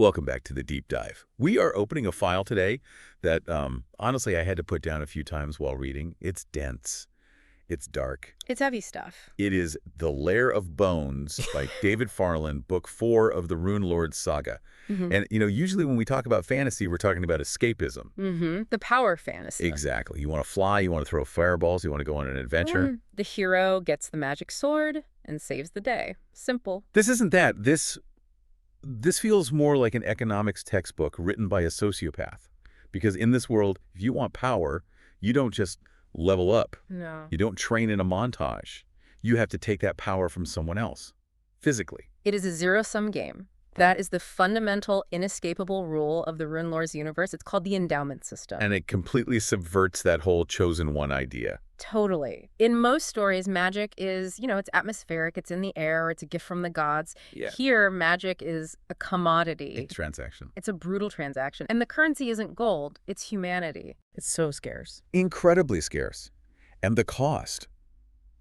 Welcome back to the deep dive. We are opening a file today that, honestly, I had to put down a few times while reading. It's dense. It's dark. It's heavy stuff. It is The Lair of Bones by David Farland, book 4 of the Rune Lord saga. And, usually when we talk about fantasy, we're talking about escapism. The power fantasy. Exactly. You want to fly, you want to throw fireballs, you want to go on an adventure. The hero gets the magic sword and saves the day. Simple. This isn't that. This feels more like an economics textbook written by a sociopath. Because in this world, if you want power, you don't just level up. No. You don't train in a montage. You have to take that power from someone else, physically. It is a zero-sum game. That is the fundamental, inescapable rule of the Rune Lord's universe. It's called the endowment system. And it completely subverts that whole chosen one idea. Totally. In most stories, magic is, it's atmospheric, it's in the air, it's a gift from the gods. Yeah. Here, magic is a commodity. It's transaction. It's a brutal transaction. And the currency isn't gold, it's humanity. It's so scarce. Incredibly scarce. And the cost.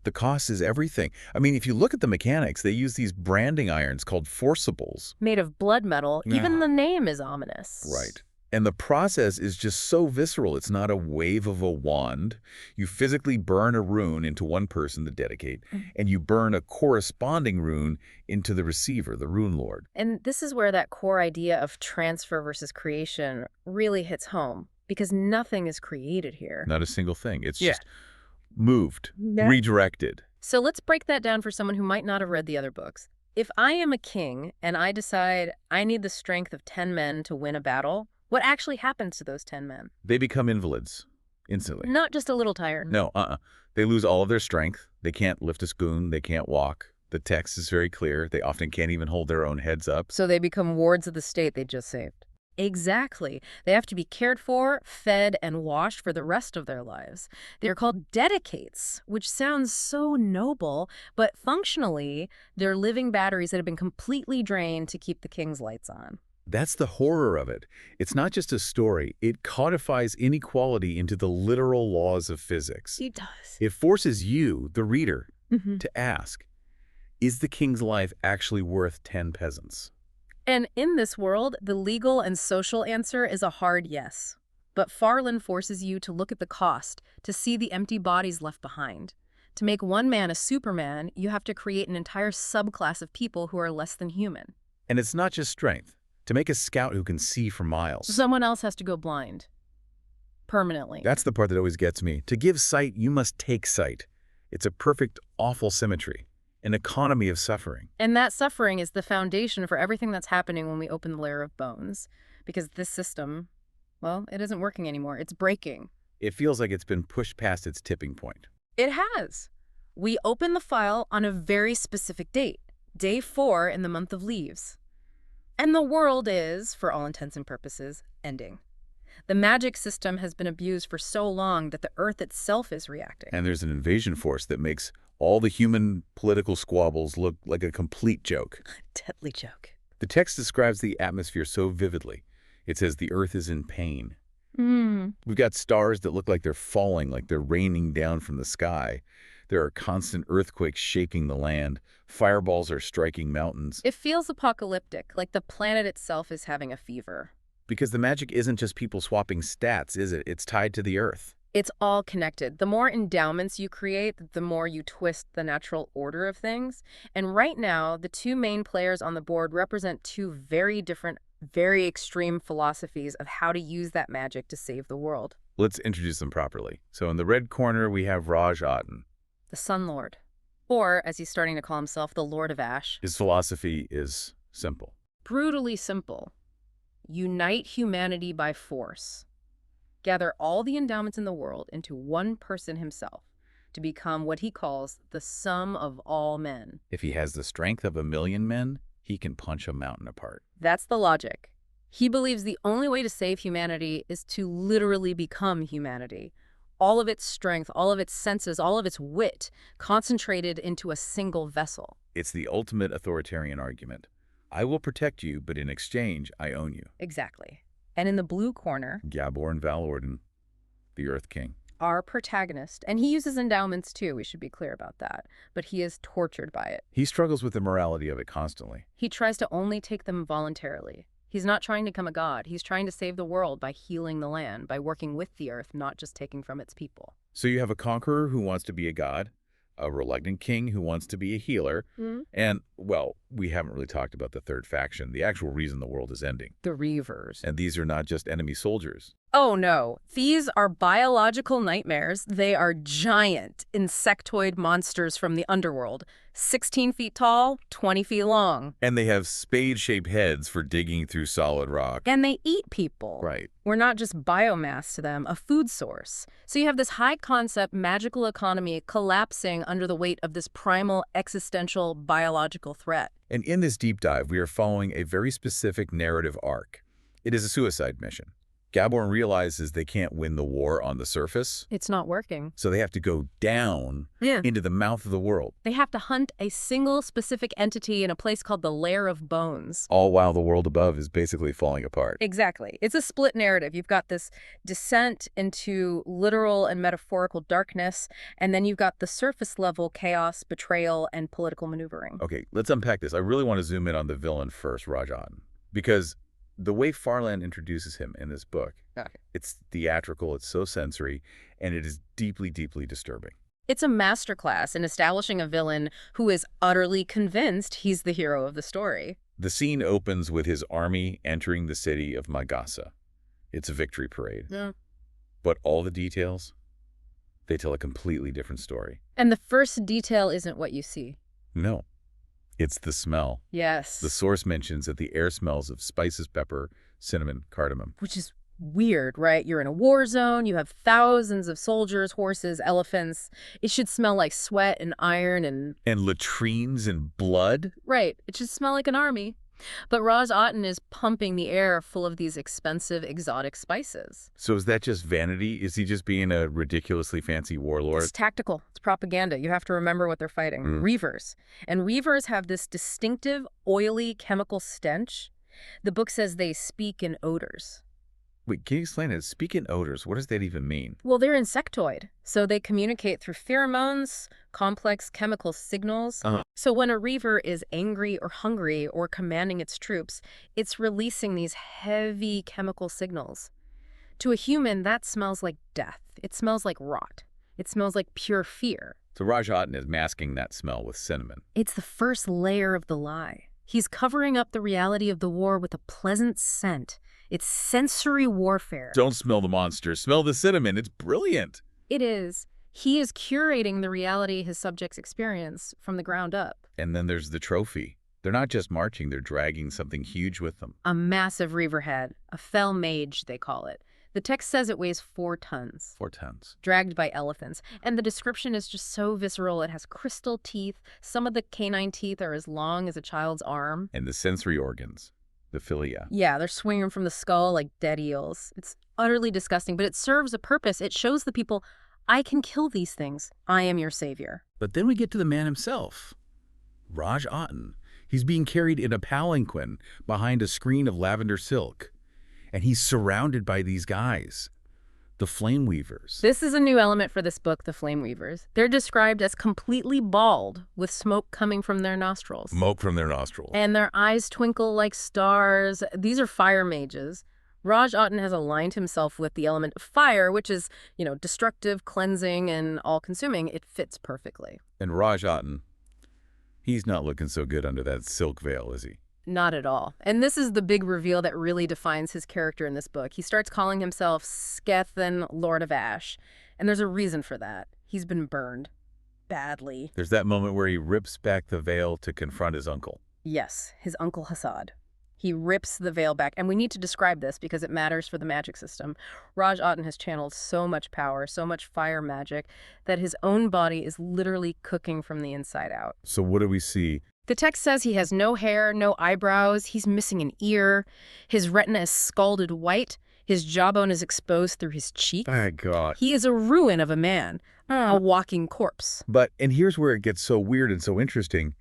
The cost is everything. I mean, if you look at the mechanics, they use these branding irons called forcibles. Made of blood metal. Even the name is ominous. Right. And the process is just so visceral. It's not a wave of a wand. You physically burn a rune into one person to dedicate, and you burn a corresponding rune into the receiver, the Rune Lord. And this is where that core idea of transfer versus creation really hits home, because nothing is created here. Not a single thing. It's just moved, redirected. So let's break that down for someone who might not have read the other books. If I am a king and I decide I need the strength of 10 men to win a battle, what actually happens to those 10 men? They become invalids instantly. Not just a little tired. No, They lose all of their strength. They can't lift a spoon. They can't walk. The text is very clear. They often can't even hold their own heads up. So they become wards of the state they just saved. Exactly. They have to be cared for, fed, and washed for the rest of their lives. They're called dedicates, which sounds so noble, but functionally, they're living batteries that have been completely drained to keep the king's lights on. That's the horror of it. It's not just a story. It codifies inequality into the literal laws of physics. It does. It forces you, the reader, to ask, is the king's life actually worth 10 peasants? And in this world, the legal and social answer is a hard yes. But Farland forces you to look at the cost, to see the empty bodies left behind. To make one man a superman, you have to create an entire subclass of people who are less than human. And it's not just strength. To make a scout who can see for miles. Someone else has to go blind. Permanently. That's the part that always gets me. To give sight, you must take sight. It's a perfect, awful symmetry. An economy of suffering. And that suffering is the foundation for everything that's happening when we open the Lair of Bones. Because this system, well, it isn't working anymore. It's breaking. It feels like it's been pushed past its tipping point. It has. We open the file on a very specific date. Day 4 in the month of Leaves. And the world is, for all intents and purposes, ending. The magic system has been abused for so long that the Earth itself is reacting. And there's an invasion force that makes all the human political squabbles look like a complete joke. Deadly joke. The text describes the atmosphere so vividly. It says the Earth is in pain. We've got stars that look like they're falling, like they're raining down from the sky. There are constant earthquakes shaking the land. Fireballs are striking mountains. It feels apocalyptic, like the planet itself is having a fever. Because the magic isn't just people swapping stats, is it? It's tied to the Earth. It's all connected. The more endowments you create, the more you twist the natural order of things. And right now, the two main players on the board represent two very different, very extreme philosophies of how to use that magic to save the world. Let's introduce them properly. So in the red corner, we have Raj Aten. The Sun Lord. Or, as he's starting to call himself, the Lord of Ash. His philosophy is simple. Brutally simple. Unite humanity by force. Gather all the endowments in the world into one person himself to become what he calls the sum of all men. If he has the strength of 1,000,000 men, he can punch a mountain apart. That's the logic. He believes the only way to save humanity is to literally become humanity. All of its strength, all of its senses, all of its wit concentrated into a single vessel. It's the ultimate authoritarian argument. I will protect you, but in exchange, I own you. Exactly. And in the blue corner, Gaborn Val Torden, the Earth King. Our protagonist, and he uses endowments too, we should be clear about that, but he is tortured by it. He struggles with the morality of it constantly. He tries to only take them voluntarily. He's not trying to become a god. He's trying to save the world by healing the land, by working with the earth, not just taking from its people. So you have a conqueror who wants to be a god, a reluctant king who wants to be a healer, and, well, we haven't really talked about the third faction, the actual reason the world is ending. The reavers. And these are not just enemy soldiers. Oh, no. These are biological nightmares. They are giant insectoid monsters from the Underworld. 16 feet tall, 20 feet long. And they have spade-shaped heads for digging through solid rock. And they eat people. Right. We're not just biomass to them, a food source. So you have this high-concept magical economy collapsing under the weight of this primal existential biological threat. And in this deep dive, we are following a very specific narrative arc. It is a suicide mission. Gaborn realizes they can't win the war on the surface. It's not working. So they have to go down into the mouth of the world. They have to hunt a single specific entity in a place called the Lair of Bones. All while the world above is basically falling apart. Exactly. It's a split narrative. You've got this descent into literal and metaphorical darkness, and then you've got the surface level chaos, betrayal, and political maneuvering. Okay, let's unpack this. I really want to zoom in on the villain first, Rajan, because the way Farland introduces him in this book, it's theatrical, it's so sensory, and it is deeply, deeply disturbing. It's a masterclass in establishing a villain who is utterly convinced he's the hero of the story. The scene opens with his army entering the city of Magasa. It's a victory parade. Yeah. But all the details, they tell a completely different story. And the first detail isn't what you see. No. It's the smell. Yes. The source mentions that the air smells of spices, pepper, cinnamon, cardamom. Which is weird, right? You're in a war zone. You have thousands of soldiers, horses, elephants. It should smell like sweat and iron and... And latrines and blood? Right. It should smell like an army. But Raz Otten is pumping the air full of these expensive, exotic spices. So is that just vanity? Is he just being a ridiculously fancy warlord? It's tactical. It's propaganda. You have to remember what they're fighting. Reavers. And reavers have this distinctive, oily chemical stench. The book says they speak in odors. Wait, can you explain it? Speak in odors. What does that even mean? Well, they're insectoid, so they communicate through pheromones, complex chemical signals. So when a reaver is angry or hungry or commanding its troops, it's releasing these heavy chemical signals. To a human, that smells like death. It smells like rot. It smells like pure fear. So Raj Otten is masking that smell with cinnamon. It's the first layer of the lie. He's covering up the reality of the war with a pleasant scent. It's sensory warfare. Don't smell the monster. Smell the cinnamon. It's brilliant. It is. He is curating the reality his subjects experience from the ground up. And then there's the trophy. They're not just marching. They're dragging something huge with them. A massive reaver head. A fell mage, they call it. The text says it weighs 4 tons. 4 tons. Dragged by elephants. And the description is just so visceral. It has crystal teeth. Some of the canine teeth are as long as a child's arm. And the sensory organs. The philia. Yeah, they're swinging from the skull like dead eels. It's utterly disgusting, but it serves a purpose. It shows the people, I can kill these things. I am your savior. But then we get to the man himself, Raj Otten. He's being carried in a palanquin behind a screen of lavender silk. And he's surrounded by these guys, the flame weavers. This is a new element for this book, the flame weavers. They're described as completely bald, with smoke coming from their nostrils. Smoke from their nostrils. And their eyes twinkle like stars. These are fire mages. Raj Otten has aligned himself with the element of fire, which is, destructive, cleansing, and all-consuming. It fits perfectly. And Raj Otten, he's not looking so good under that silk veil, is he? Not at all. And this is the big reveal that really defines his character in this book. He starts calling himself Skethan, Lord of Ash. And there's a reason for that. He's been burned. Badly. There's that moment where he rips back the veil to confront his uncle. Yes, his uncle Hassad. He rips the veil back. And we need to describe this because it matters for the magic system. Raj Otten has channeled so much power, so much fire magic, that his own body is literally cooking from the inside out. So what do we see? The text says he has no hair, no eyebrows, he's missing an ear, his retina is scalded white, his jawbone is exposed through his cheek. My God. He is a ruin of a man, a walking corpse. And here's where it gets so weird and so interesting.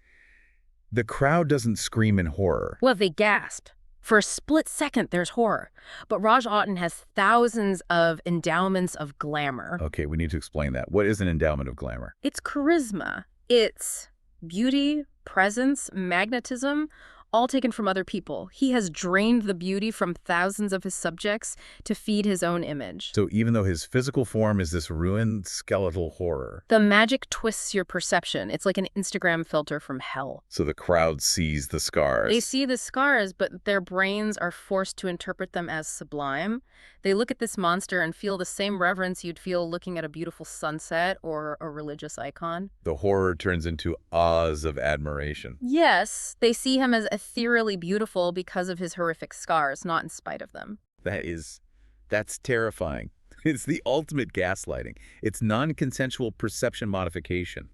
The crowd doesn't scream in horror. Well, they gasp. For a split second, there's horror. But Raj Otten has thousands of endowments of glamour. Okay, we need to explain that. What is an endowment of glamour? It's charisma. It's beauty, presence, magnetism, all taken from other people. He has drained the beauty from thousands of his subjects to feed his own image. So even though his physical form is this ruined skeletal horror, The magic twists your perception. It's like an Instagram filter from hell. so the crowd sees the scars. They see the scars, but their brains are forced to interpret them as sublime. They look at this monster and feel the same reverence you'd feel looking at a beautiful sunset or a religious icon. The horror turns into awes of admiration. Yes, they see him as ethereally beautiful because of his horrific scars, not in spite of them. That's terrifying. It's the ultimate gaslighting. It's non-consensual perception modification.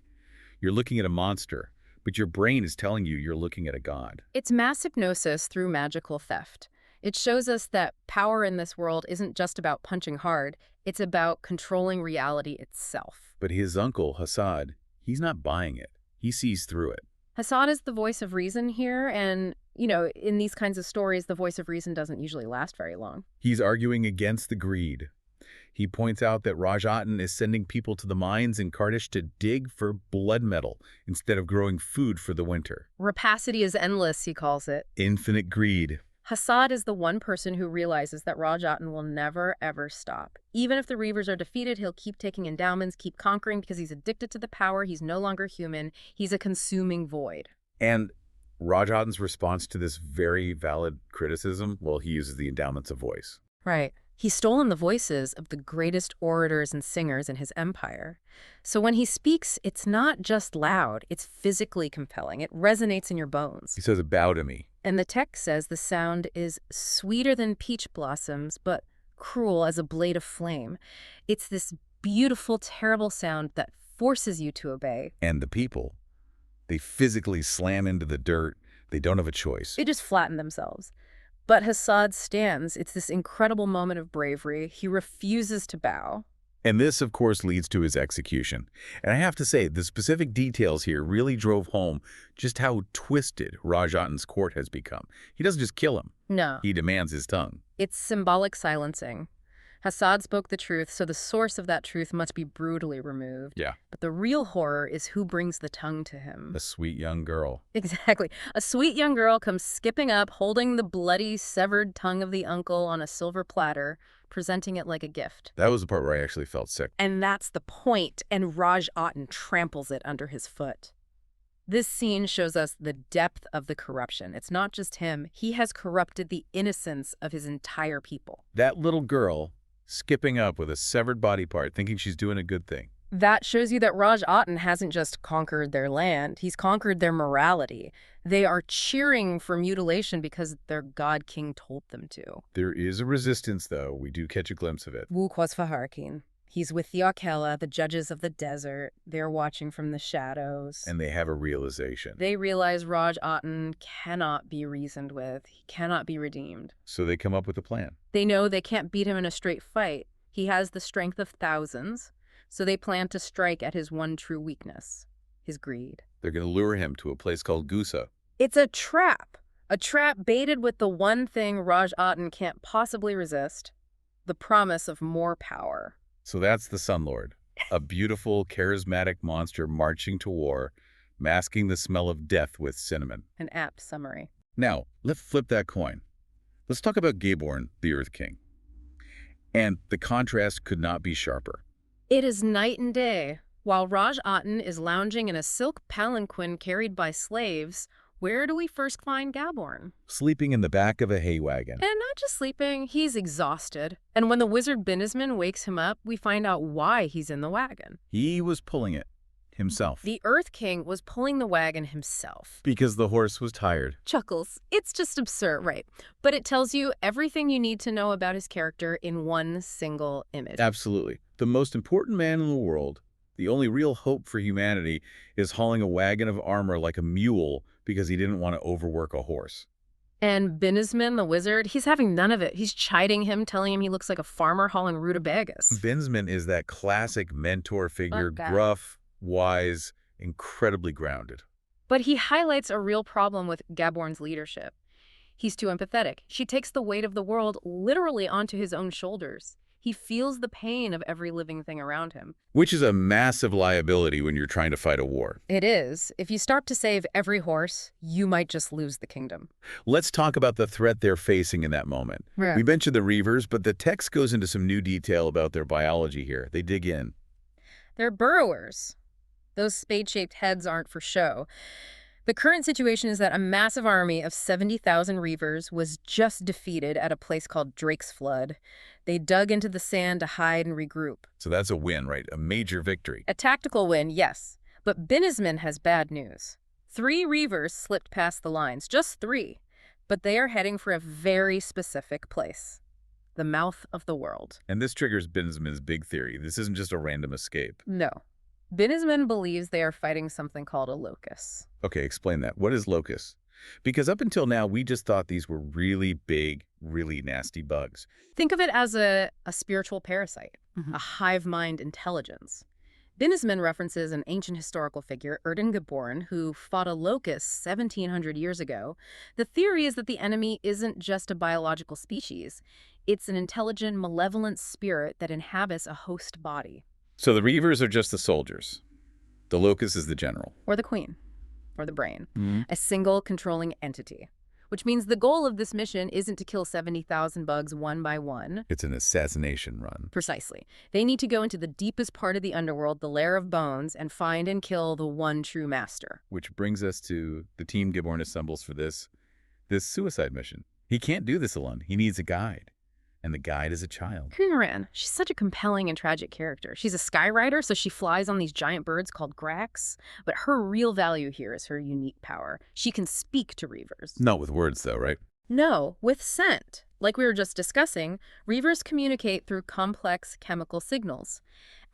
You're looking at a monster, but your brain is telling you you're looking at a god. It's mass hypnosis through magical theft. It shows us that power in this world isn't just about punching hard, it's about controlling reality itself. But his uncle, Hassad, he's not buying it. He sees through it. Hassad is the voice of reason here, and, in these kinds of stories, the voice of reason doesn't usually last very long. He's arguing against the greed. He points out that Rajatan is sending people to the mines in Carris to dig for blood metal instead of growing food for the winter. Rapacity is endless, he calls it. Infinite greed. Hassad is the one person who realizes that Rajatan will never, ever stop. Even if the reavers are defeated, he'll keep taking endowments, keep conquering, because he's addicted to the power. He's no longer human. He's a consuming void. And Rajatan's response to this very valid criticism, well, he uses the endowments of voice. Right. He's stolen the voices of the greatest orators and singers in his empire. So when he speaks, it's not just loud, it's physically compelling. It resonates in your bones. He says, bow to me. And the text says the sound is sweeter than peach blossoms, but cruel as a blade of flame. It's this beautiful, terrible sound that forces you to obey. And the people, they physically slam into the dirt. They don't have a choice. They just flatten themselves. But Hassad stands. It's this incredible moment of bravery. He refuses to bow. And this, of course, leads to his execution. And I have to say, the specific details here really drove home just how twisted Rajatan's court has become. He doesn't just kill him. No. He demands his tongue. It's symbolic silencing. Hassad spoke the truth, so the source of that truth must be brutally removed. Yeah. But the real horror is who brings the tongue to him. A sweet young girl. Exactly. A sweet young girl comes skipping up, holding the bloody, severed tongue of the uncle on a silver platter, presenting it like a gift. That was the part where I actually felt sick. And that's the point, and Rajatan tramples it under his foot. This scene shows us the depth of the corruption. It's not just him. He has corrupted the innocence of his entire people. That little girl skipping up with a severed body part, thinking she's doing a good thing. That shows you that Rajatan hasn't just conquered their land, he's conquered their morality. They are cheering for mutilation because their god king told them to. There is a resistance, though. We do catch a glimpse of it. Wukwas Faharkin. He's with the Akela, the judges of the desert. They're watching from the shadows. And they have a realization. They realize Rajatan cannot be reasoned with. He cannot be redeemed. So they come up with a plan. They know they can't beat him in a straight fight. He has the strength of thousands. So they plan to strike at his one true weakness, his greed. They're going to lure him to a place called Gusa. It's a trap baited with the one thing Rajatan can't possibly resist, the promise of more power. So that's the Sun Lord, a beautiful, charismatic monster marching to war, masking the smell of death with cinnamon. An apt summary. Now, let's flip that coin. Let's talk about Gaborn, the Earth King. And the contrast could not be sharper. It is night and day. While Rajatan is lounging in a silk palanquin carried by slaves, where do we first find Gaborn? Sleeping in the back of a hay wagon. And not just sleeping, he's exhausted. And when the wizard Binisman wakes him up, we find out why he's in the wagon. He was pulling it himself. The Earth King was pulling the wagon himself. Because the horse was tired. Chuckles. It's just absurd, right? But it tells you everything you need to know about his character in one single image. Absolutely. The most important man in the world, the only real hope for humanity, is hauling a wagon of armor like a mule because he didn't want to overwork a horse. And Binisman, the wizard, he's having none of it. He's chiding him, telling him he looks like a farmer hauling rutabagas. Binisman is that classic mentor figure, gruff, wise, incredibly grounded. But he highlights a real problem with Gaborn's leadership. He's too empathetic. She takes the weight of the world literally onto his own shoulders. He feels the pain of every living thing around him. Which is a massive liability when you're trying to fight a war. It is. If you start to save every horse, you might just lose the kingdom. Let's talk about the threat they're facing in that moment. Right. We mentioned the reavers, but the text goes into some new detail about their biology here. They dig in. They're burrowers. Those spade-shaped heads aren't for show. The current situation is that a massive army of 70,000 reavers was just defeated at a place called Drake's Flood. They dug into the sand to hide and regroup. So that's a win, right? A major victory. A tactical win, yes. But Binisman has bad news. 3 reavers slipped past the lines, just 3. But they are heading for a very specific place. The mouth of the world. And this triggers Binsman's big theory. This isn't just a random escape. No. Binisman believes they are fighting something called a locus. Okay, explain that. What is locus? Because up until now, we just thought these were really big, really nasty bugs. Think of it as a spiritual parasite, a hive mind intelligence. Binisman references an ancient historical figure, Gaborn, who fought a locust 1,700 years ago. The theory is that the enemy isn't just a biological species. It's an intelligent, malevolent spirit that inhabits a host body. So the reavers are just the soldiers. The locust is the general. Or the queen. Or the brain. A single controlling entity. Which means the goal of this mission isn't to kill 70,000 bugs one by one. It's an assassination run. Precisely. They need to go into the deepest part of the underworld, the Lair of Bones, and find and kill the one true master. Which brings us to the team Gaborn assembles for this suicide mission. He can't do this alone. He needs a guide. And the guide is a child. Kumaran, she's such a compelling and tragic character. She's a skyrider, so she flies on these giant birds called grax. But her real value here is her unique power. She can speak to reavers. Not with words, though, right? No, with scent. Like we were just discussing, reavers communicate through complex chemical signals.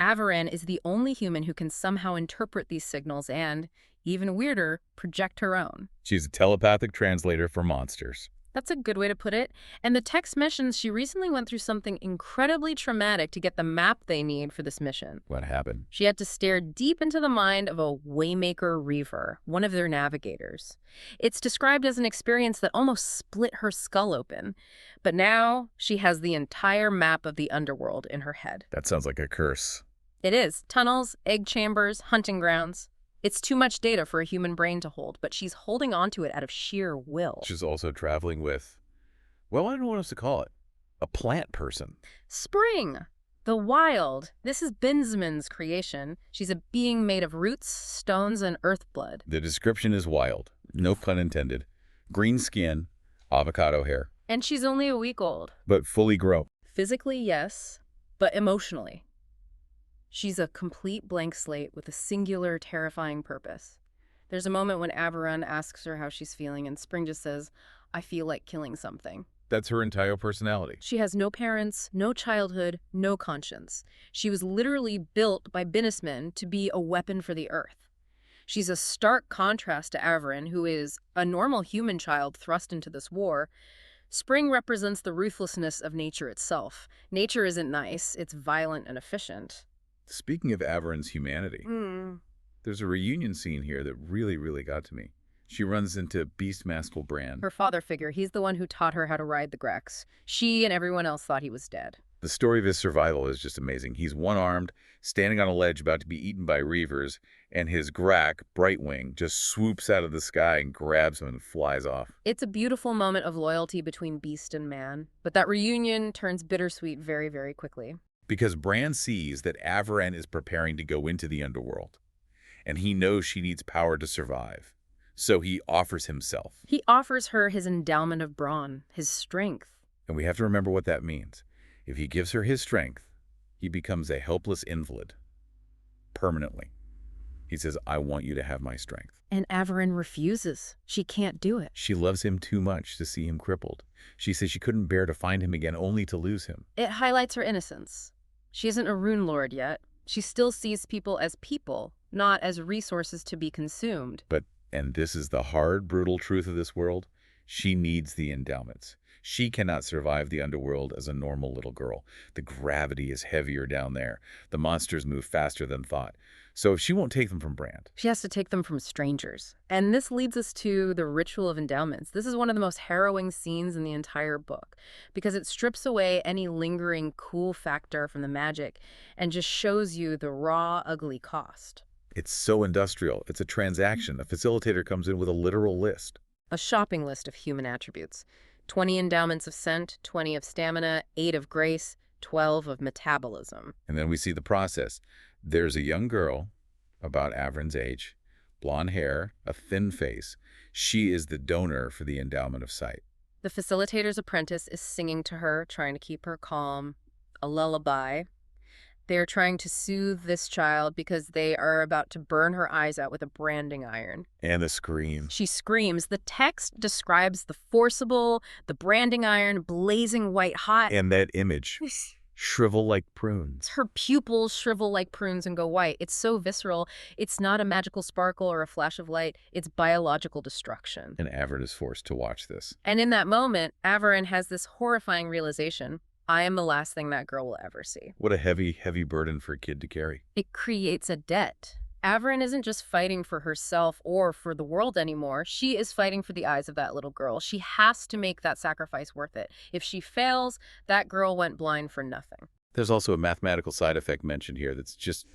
Avaran is the only human who can somehow interpret these signals and, even weirder, project her own. She's a telepathic translator for monsters. That's a good way to put it. And the text mentions she recently went through something incredibly traumatic to get the map they need for this mission. What happened? She had to stare deep into the mind of a Waymaker Reaver, one of their navigators. It's described as an experience that almost split her skull open. But now she has the entire map of the underworld in her head. That sounds like a curse. It is. Tunnels, egg chambers, hunting grounds. It's too much data for a human brain to hold, but she's holding on to it out of sheer will. She's also traveling with, well, I don't know what else to call it. A plant person. Spring. The wild. This is Binsman's creation. She's a being made of roots, stones, and earth blood. The description is wild. No pun intended. Green skin, avocado hair. And she's only a week old. But fully grown. Physically, yes, but emotionally. She's a complete blank slate with a singular, terrifying purpose. There's a moment when Avaran asks her how she's feeling, and Spring just says, I feel like killing something. That's her entire personality. She has no parents, no childhood, no conscience. She was literally built by Binisman to be a weapon for the earth. She's a stark contrast to Avaran, who is a normal human child thrust into this war. Spring represents the ruthlessness of nature itself. Nature isn't nice, it's violent and efficient. Speaking of Avaran's humanity, there's a reunion scene here that really, really got to me. She runs into Beastmaster Bran. Her father figure, he's the one who taught her how to ride the Grex. She and everyone else thought he was dead. The story of his survival is just amazing. He's one-armed, standing on a ledge about to be eaten by reavers, and his Grak, Brightwing, just swoops out of the sky and grabs him and flies off. It's a beautiful moment of loyalty between beast and man, but that reunion turns bittersweet very, very quickly. Because Bran sees that Avaran is preparing to go into the underworld, and he knows she needs power to survive. So he offers himself. He offers her his endowment of brawn, his strength. And we have to remember what that means. If he gives her his strength, he becomes a helpless invalid. Permanently. He says, I want you to have my strength. And Avaran refuses. She can't do it. She loves him too much to see him crippled. She says she couldn't bear to find him again, only to lose him. It highlights her innocence. She isn't a rune lord yet. She still sees people as people, not as resources to be consumed. But, and this is the hard, brutal truth of this world, she needs the endowments. She cannot survive the Underworld as a normal little girl. The gravity is heavier down there. The monsters move faster than thought. So she won't take them from Brand. She has to take them from strangers. And this leads us to the ritual of endowments. This is one of the most harrowing scenes in the entire book because it strips away any lingering cool factor from the magic and just shows you the raw, ugly cost. It's so industrial. It's a transaction. A facilitator comes in with a literal list. A shopping list of human attributes. 20 endowments of scent, 20 of stamina, 8 of grace, 12 of metabolism. And then we see the process. There's a young girl, about Avron's age, blonde hair, a thin face. She is the donor for the endowment of sight. The facilitator's apprentice is singing to her, trying to keep her calm. A lullaby. They're trying to soothe this child because they are about to burn her eyes out with a branding iron. And the scream. She screams. The text describes the forcible, the branding iron, blazing white hot. And that image. Shrivel like prunes. Her pupils shrivel like prunes and go white. It's so visceral. It's not a magical sparkle or a flash of light. It's biological destruction. And Avron is forced to watch this. And in that moment, Avron has this horrifying realization. I am the last thing that girl will ever see. What a heavy, heavy burden for a kid to carry. It creates a debt. Avron isn't just fighting for herself or for the world anymore. She is fighting for the eyes of that little girl. She has to make that sacrifice worth it. If she fails, that girl went blind for nothing. There's also a mathematical side effect mentioned here that's just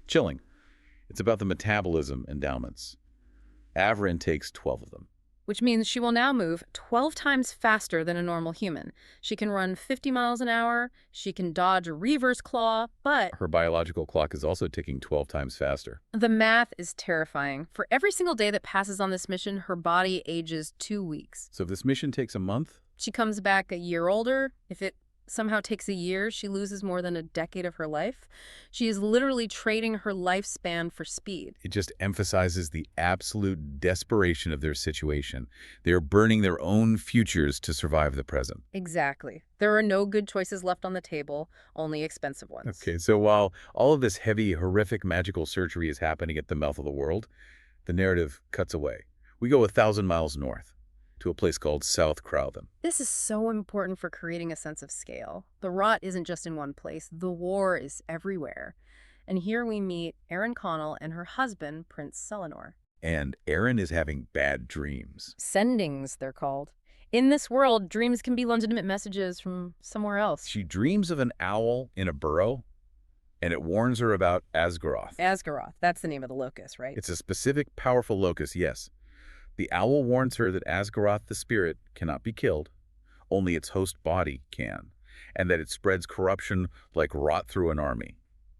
chilling. It's about the metabolism endowments. Avron takes 12 of them. Which means she will now move 12 times faster than a normal human. She can run 50 miles an hour, she can dodge a reaver's claw, but her biological clock is also ticking 12 times faster. The math is terrifying. For every single day that passes on this mission, her body ages 2 weeks. So if this mission takes a month? She comes back a year older. If it somehow takes a year, she loses more than a decade of her life. She is literally trading her lifespan for speed. It just emphasizes the absolute desperation of their situation. They are burning their own futures to survive the present. Exactly. There are no good choices left on the table, only expensive ones. Okay, so while all of this heavy, horrific magical surgery is happening at the mouth of the world, the narrative cuts away. We go 1,000 miles north to a place called South Crowthen. This is so important for creating a sense of scale. The rot isn't just in one place. The war is everywhere. And here we meet Erin Connell and her husband, Prince Selenor. And Erin is having bad dreams. Sendings, they're called. In this world, dreams can be legitimate messages from somewhere else. She dreams of an owl in a burrow, and it warns her about Asgaroth. Asgaroth, that's the name of the locust, right? It's a specific, powerful locust, yes. The owl warns her that Asgaroth the spirit cannot be killed, only its host body can, and that it spreads corruption like rot through an army.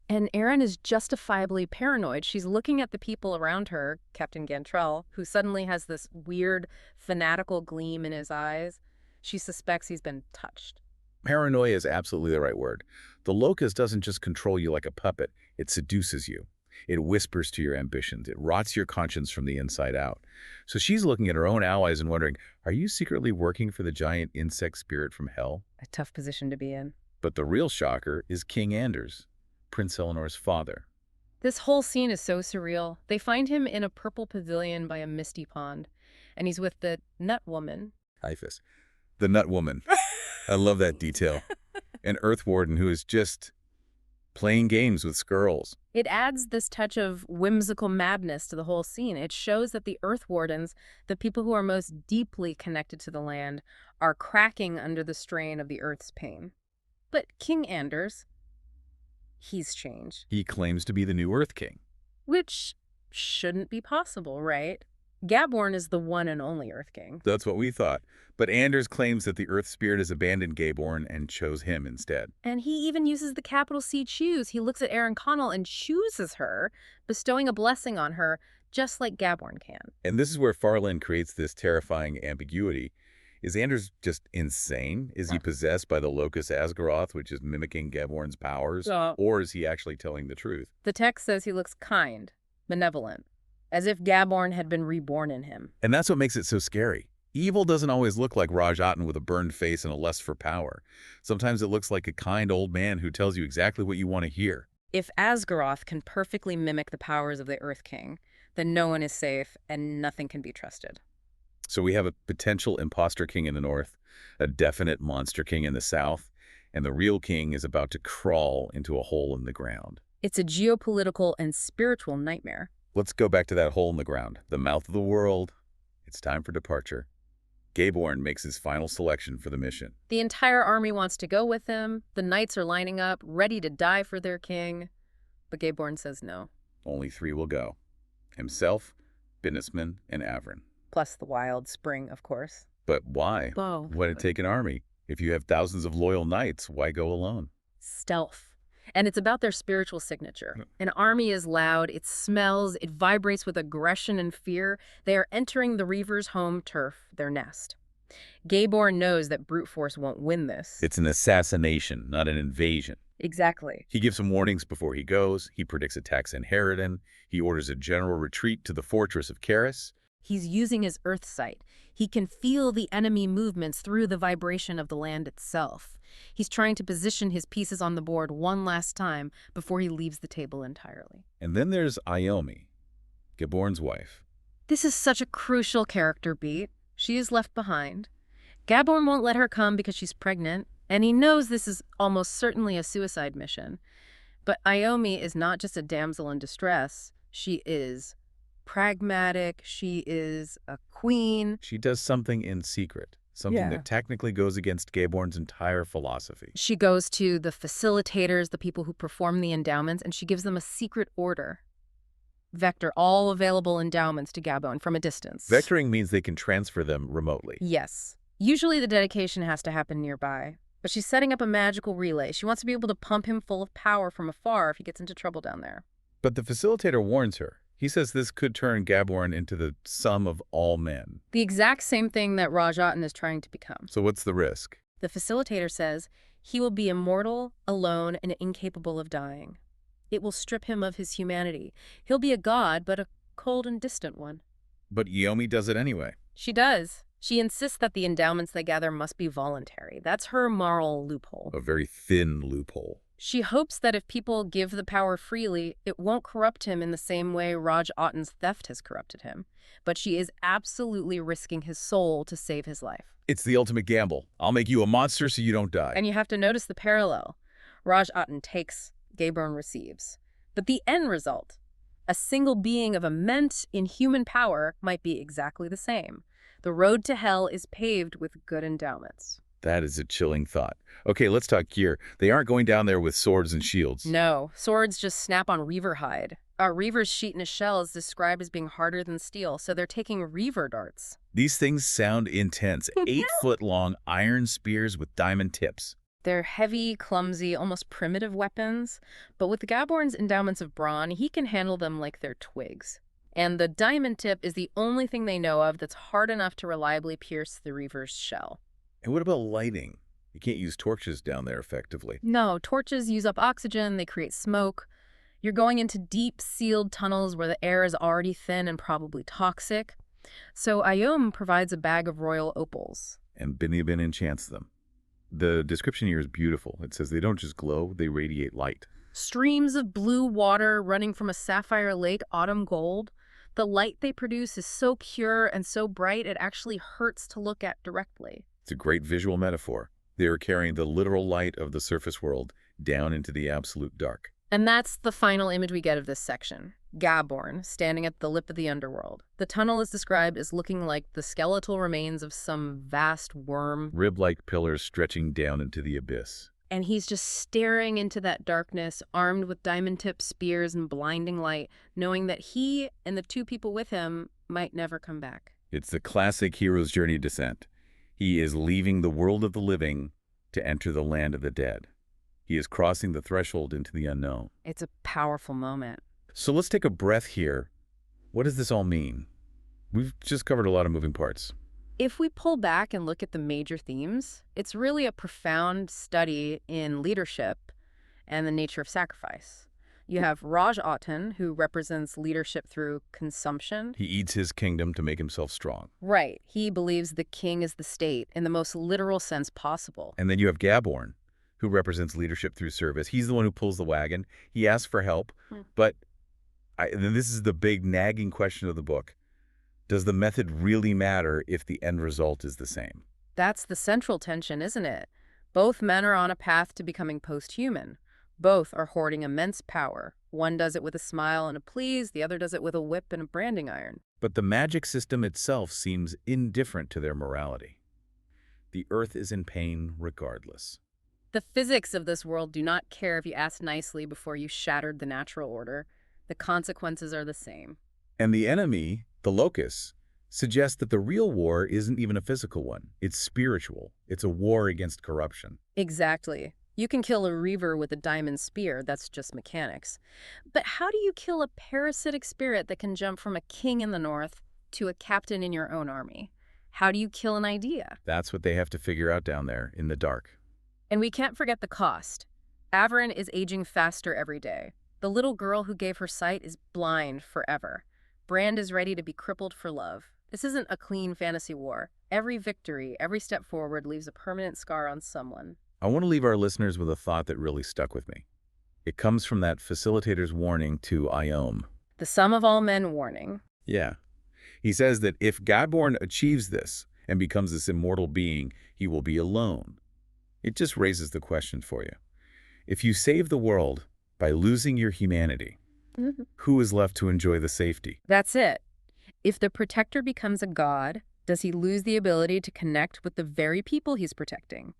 And Erin is justifiably paranoid. She's looking at the people around her, Captain Gantrell, who suddenly has this weird, fanatical gleam in his eyes. She suspects he's been touched. Paranoia is absolutely the right word. The locust doesn't just control you like a puppet, it seduces you. It whispers to your ambitions. It rots your conscience from the inside out. So she's looking at her own allies and wondering, are you secretly working for the giant insect spirit from hell? A tough position to be in. But the real shocker is King Anders, Prince Eleanor's father. This whole scene is so surreal. They find him in a purple pavilion by a misty pond, and he's with the nut woman. Iphis. The nut woman. I love that detail. An Earth Warden who is just playing games with squirrels. It adds this touch of whimsical madness to the whole scene. It shows that the Earth Wardens, the people who are most deeply connected to the land, are cracking under the strain of the Earth's pain. But King Anders, he's changed. He claims to be the new Earth King. Which shouldn't be possible, right? Gaborn is the one and only Earth King. That's what we thought. But Anders claims that the Earth Spirit has abandoned Gaborn and chose him instead. And he even uses the capital C, choose. He looks at Erin Connell and chooses her, bestowing a blessing on her, just like Gaborn can. And this is where Farland creates this terrifying ambiguity. Is Anders just insane? Is he possessed by the locust Asgaroth, which is mimicking Gaborn's powers? Or is he actually telling the truth? The text says he looks kind, benevolent, as if Gaborn had been reborn in him. And that's what makes it so scary. Evil doesn't always look like Raj Aten with a burned face and a lust for power. Sometimes it looks like a kind old man who tells you exactly what you want to hear. If Asgaroth can perfectly mimic the powers of the Earth King, then no one is safe and nothing can be trusted. So we have a potential imposter king in the north, a definite monster king in the south, and the real king is about to crawl into a hole in the ground. It's a geopolitical and spiritual nightmare. Let's go back to that hole in the ground, the mouth of the world. It's time for departure. Gaborn makes his final selection for the mission. The entire army wants to go with him. The knights are lining up, ready to die for their king. But Gaborn says no. Only 3 will go. Himself, Businessman, and Avron. Plus the wild spring, of course. But why? Oh. Why take an army? If you have thousands of loyal knights, why go alone? Stealth. And it's about their spiritual signature. An army is loud, it smells, it vibrates with aggression and fear. They are entering the reavers' home turf, their nest. Gaborn knows that brute force won't win this. It's an assassination, not an invasion. Exactly. He gives some warnings before he goes. He predicts attacks in Harridan. He orders a general retreat to the fortress of Carris. He's using his earth sight. He can feel the enemy movements through the vibration of the land itself. He's trying to position his pieces on the board one last time before he leaves the table entirely. And then there's Iomi, Gaborn's wife. This is such a crucial character beat. She is left behind. Gaborn won't let her come because she's pregnant, and he knows this is almost certainly a suicide mission. But Iomi is not just a damsel in distress. She is pragmatic. She is a queen. She does something in secret, something that technically goes against Gaborn's entire philosophy. She goes to the facilitators, the people who perform the endowments, and she gives them a secret order. Vector all available endowments to Gaborn from a distance. Vectoring means they can transfer them remotely. Yes. Usually the dedication has to happen nearby. But she's setting up a magical relay. She wants to be able to pump him full of power from afar if he gets into trouble down there. But the facilitator warns her. He says this could turn Gaborn into the sum of all men. The exact same thing that Raj Otten is trying to become. So what's the risk? The facilitator says he will be immortal, alone, and incapable of dying. It will strip him of his humanity. He'll be a god, but a cold and distant one. But Iomi does it anyway. She does. She insists that the endowments they gather must be voluntary. That's her moral loophole. A very thin loophole. She hopes that if people give the power freely, it won't corrupt him in the same way Raj Otten's theft has corrupted him. But she is absolutely risking his soul to save his life. It's the ultimate gamble. I'll make you a monster so you don't die. And you have to notice the parallel. Raj Otten takes, Gaborn receives. But the end result, a single being of immense inhuman power, might be exactly the same. The road to hell is paved with good endowments. That is a chilling thought. Okay, let's talk gear. They aren't going down there with swords and shields. No, swords just snap on reaver hide. A reaver's sheet in a shell is described as being harder than steel, so they're taking reaver darts. These things sound intense. 8-foot-long iron spears with diamond tips. They're heavy, clumsy, almost primitive weapons, but with Gaborn's endowments of brawn, he can handle them like they're twigs. And the diamond tip is the only thing they know of that's hard enough to reliably pierce the reaver's shell. And what about lighting? You can't use torches down there effectively. No, torches use up oxygen, they create smoke. You're going into deep, sealed tunnels where the air is already thin and probably toxic. So Ayum provides a bag of royal opals. And Binyamin enchants them. The description here is beautiful. It says they don't just glow, they radiate light. Streams of blue water running from a sapphire lake, autumn gold. The light they produce is so pure and so bright it actually hurts to look at directly. It's a great visual metaphor. They are carrying the literal light of the surface world down into the absolute dark. And that's the final image we get of this section. Gaborn, standing at the lip of the underworld. The tunnel is described as looking like the skeletal remains of some vast worm. Rib-like pillars stretching down into the abyss. And he's just staring into that darkness, armed with diamond-tipped spears and blinding light, knowing that he and the 2 people with him might never come back. It's the classic hero's journey descent. He is leaving the world of the living to enter the land of the dead. He is crossing the threshold into the unknown. It's a powerful moment. So let's take a breath here. What does this all mean? We've just covered a lot of moving parts. If we pull back and look at the major themes, it's really a profound study in leadership and the nature of sacrifice. You have Raj Otten, who represents leadership through consumption. He eats his kingdom to make himself strong. Right. He believes the king is the state in the most literal sense possible. And then you have Gaborn, who represents leadership through service. He's the one who pulls the wagon. He asks for help, but then this is the big nagging question of the book. Does the method really matter if the end result is the same? That's the central tension, isn't it? Both men are on a path to becoming post-human. Both are hoarding immense power. One does it with a smile and a please, the other does it with a whip and a branding iron. But the magic system itself seems indifferent to their morality. The earth is in pain regardless. The physics of this world do not care if you asked nicely before you shattered the natural order. The consequences are the same. And the enemy, the locusts, suggests that the real war isn't even a physical one. It's spiritual. It's a war against corruption. Exactly. You can kill a reaver with a diamond spear, that's just mechanics. But how do you kill a parasitic spirit that can jump from a king in the north to a captain in your own army? How do you kill an idea? That's what they have to figure out down there in the dark. And we can't forget the cost. Averin is aging faster every day. The little girl who gave her sight is blind forever. Brand is ready to be crippled for love. This isn't a clean fantasy war. Every victory, every step forward leaves a permanent scar on someone. I want to leave our listeners with a thought that really stuck with me. It comes from that facilitator's warning to Iome. The sum of all men warning. Yeah. He says that if Gaborn achieves this and becomes this immortal being, he will be alone. It just raises the question for you. If you save the world by losing your humanity, who is left to enjoy the safety? That's it. If the protector becomes a god, does he lose the ability to connect with the very people he's protecting?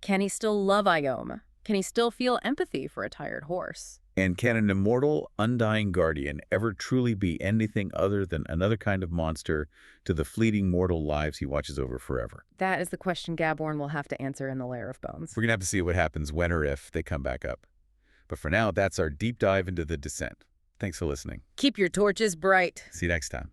Can he still love Iome? Can he still feel empathy for a tired horse? And can an immortal, undying guardian ever truly be anything other than another kind of monster to the fleeting mortal lives he watches over forever? That is the question Gaborn will have to answer in the Lair of Bones. We're going to have to see what happens when or if they come back up. But for now, that's our deep dive into the descent. Thanks for listening. Keep your torches bright. See you next time.